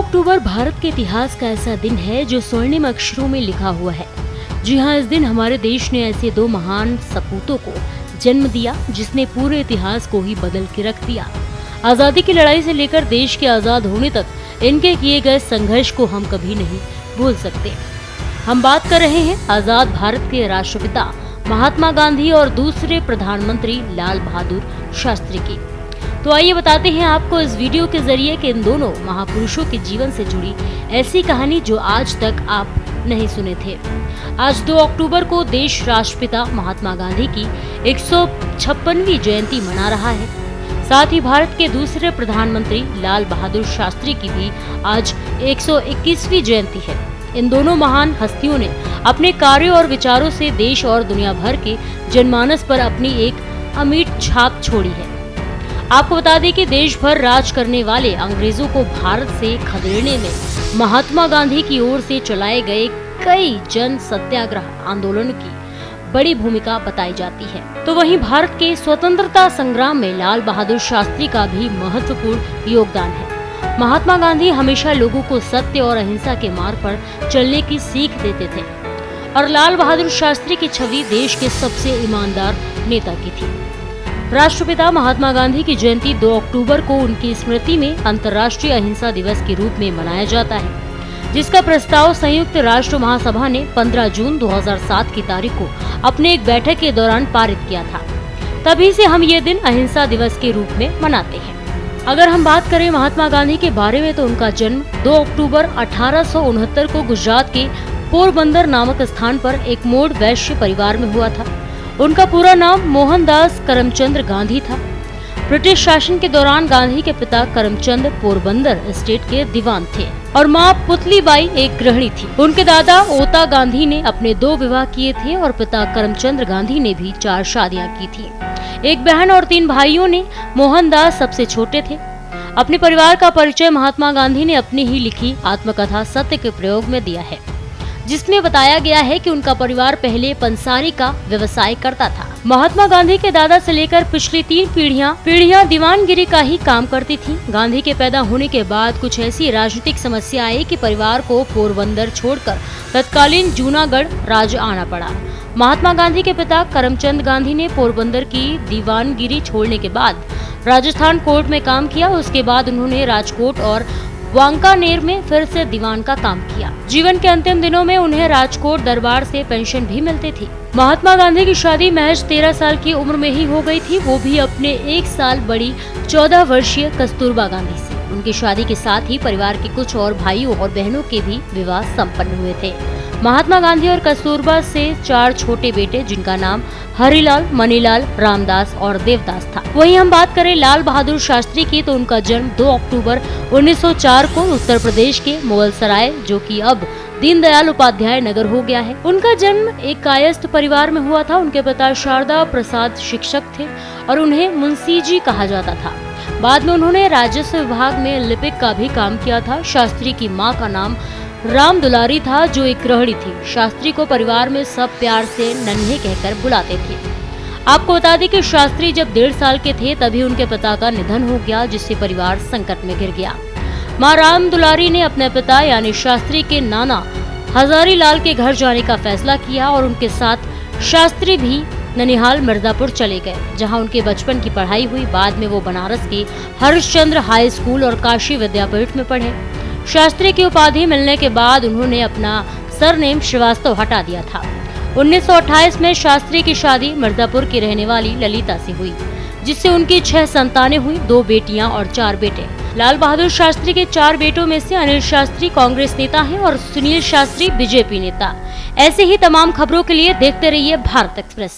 अक्टूबर भारत के इतिहास का ऐसा दिन है जो स्वर्णिम अक्षरों में लिखा हुआ है। जी हाँ, इस दिन हमारे देश ने ऐसे दो महान सपूतों को जन्म दिया जिसने पूरे इतिहास को ही बदल के रख दिया। आजादी की लड़ाई से लेकर देश के आजाद होने तक इनके किए गए संघर्ष को हम कभी नहीं भूल सकते। हम बात कर रहे हैं आजाद भारत के राष्ट्रपिता महात्मा गांधी और दूसरे प्रधानमंत्री लाल बहादुर शास्त्री की। तो आइए बताते हैं आपको इस वीडियो के जरिए कि इन दोनों महापुरुषों के जीवन से जुड़ी ऐसी कहानी जो आज तक आप नहीं सुने थे। आज 2 अक्टूबर को देश राष्ट्रपिता महात्मा गांधी की 156वीं जयंती मना रहा है। साथ ही भारत के दूसरे प्रधानमंत्री लाल बहादुर शास्त्री की भी आज 121वीं जयंती है। इन दोनों महान हस्तियों ने अपने कार्यों और विचारों से देश और दुनिया भर के जनमानस पर अपनी एक अमिट छाप छोड़ी है। आपको बता दें कि देश भर राज करने वाले अंग्रेजों को भारत से खदेड़ने में महात्मा गांधी की ओर से चलाए गए कई जन सत्याग्रह आंदोलन की बड़ी भूमिका बताई जाती है। तो वहीं भारत के स्वतंत्रता संग्राम में लाल बहादुर शास्त्री का भी महत्वपूर्ण योगदान है। महात्मा गांधी हमेशा लोगों को सत्य और अहिंसा के मार्ग पर चलने की सीख देते थे और लाल बहादुर शास्त्री की छवि देश के सबसे ईमानदार नेता की थी। राष्ट्रपिता महात्मा गांधी की जयंती 2 अक्टूबर को उनकी स्मृति में अंतर्राष्ट्रीय अहिंसा दिवस के रूप में मनाया जाता है, जिसका प्रस्ताव संयुक्त राष्ट्र महासभा ने 15 जून 2007 की तारीख को अपने एक बैठक के दौरान पारित किया था। तभी से हम ये दिन अहिंसा दिवस के रूप में मनाते हैं। अगर हम बात करें महात्मा गांधी के बारे में तो उनका जन्म 2 अक्टूबर 1869 को गुजरात के पोरबंदर नामक स्थान पर एक मोड़ वैश्य परिवार में हुआ था। उनका पूरा नाम मोहनदास करमचंद गांधी था। ब्रिटिश शासन के दौरान गांधी के पिता करमचंद पोरबंदर स्टेट के दीवान थे और मां पुतलीबाई एक गृहिणी थी। उनके दादा ओता गांधी ने अपने 2 विवाह किए थे और पिता करमचंद गांधी ने भी 4 शादियां की थी। एक बहन और 3 भाइयों ने। मोहनदास सबसे छोटे थे। अपने परिवार का परिचय महात्मा गांधी ने अपनी ही लिखी आत्मकथा सत्य के प्रयोग में दिया है, जिसमें बताया गया है कि उनका परिवार पहले पंसारी का व्यवसाय करता था। महात्मा गांधी के दादा से लेकर पिछली 3 पीढ़ियां दीवानगिरी का ही काम करती थीं। गांधी के पैदा होने के बाद कुछ ऐसी राजनीतिक समस्या आई कि परिवार को पोरबंदर छोड़कर तत्कालीन जूनागढ़ राज्य आना पड़ा। महात्मा गांधी के पिता करमचंद गांधी ने पोरबंदर की दीवानगिरी छोड़ने के बाद राजस्थान कोर्ट में काम किया। उसके बाद उन्होंने राजकोट और वांकानेर में फिर से दीवान का काम किया। जीवन के अंतिम दिनों में उन्हें राजकोट दरबार से पेंशन भी मिलती थी। महात्मा गांधी की शादी महज 13 साल की उम्र में ही हो गई थी, वो भी अपने 1 साल बड़ी 14 वर्षीय कस्तूरबा गांधी से। उनकी शादी के साथ ही परिवार के कुछ और भाइयों और बहनों के भी विवाह संपन्न हुए थे। महात्मा गांधी और कस्तूरबा से 4 छोटे बेटे, जिनका नाम हरिलाल, मनीलाल, रामदास और देवदास था। वहीं हम बात करें लाल बहादुर शास्त्री की तो उनका जन्म 2 अक्टूबर 1904 को उत्तर प्रदेश के मुगलसराय, जो कि अब दीनदयाल उपाध्याय नगर हो गया है। उनका जन्म एक कायस्थ परिवार में हुआ था। उनके पिता शारदा प्रसाद शिक्षक थे और उन्हें मुंशी जी कहा जाता था। बाद में उन्होंने राजस्व विभाग में लिपिक का भी काम किया था। शास्त्री की मां का नाम राम दुलारी था, जो एक गृहिणी थी। शास्त्री को परिवार में सब प्यार से नन्हे कहकर बुलाते थे। आपको बता दें कि शास्त्री जब 1.5 साल के थे तभी उनके पिता का निधन हो गया, जिससे परिवार संकट में घिर गया। मां राम दुलारी ने अपने पिता यानी शास्त्री के नाना हजारी लाल के घर जाने का फैसला किया और उनके साथ शास्त्री भी ननिहाल मिर्जापुर चले गए, जहां उनके बचपन की पढ़ाई हुई। बाद में वो बनारस के हरिश्चंद्र हाई स्कूल और काशी विद्यापीठ में पढ़े। शास्त्री की उपाधि मिलने के बाद उन्होंने अपना सरनेम श्रीवास्तव हटा दिया था। 1928 में शास्त्री की शादी मिर्जापुर की रहने वाली ललिता से हुई, जिससे उनकी 6 संतानें हुई, 2 बेटियां और 4 बेटे। लाल बहादुर शास्त्री के 4 बेटों में से अनिल शास्त्री कांग्रेस नेता हैं और सुनील शास्त्री बीजेपी नेता। ऐसे ही तमाम खबरों के लिए देखते रहिए भारत एक्सप्रेस।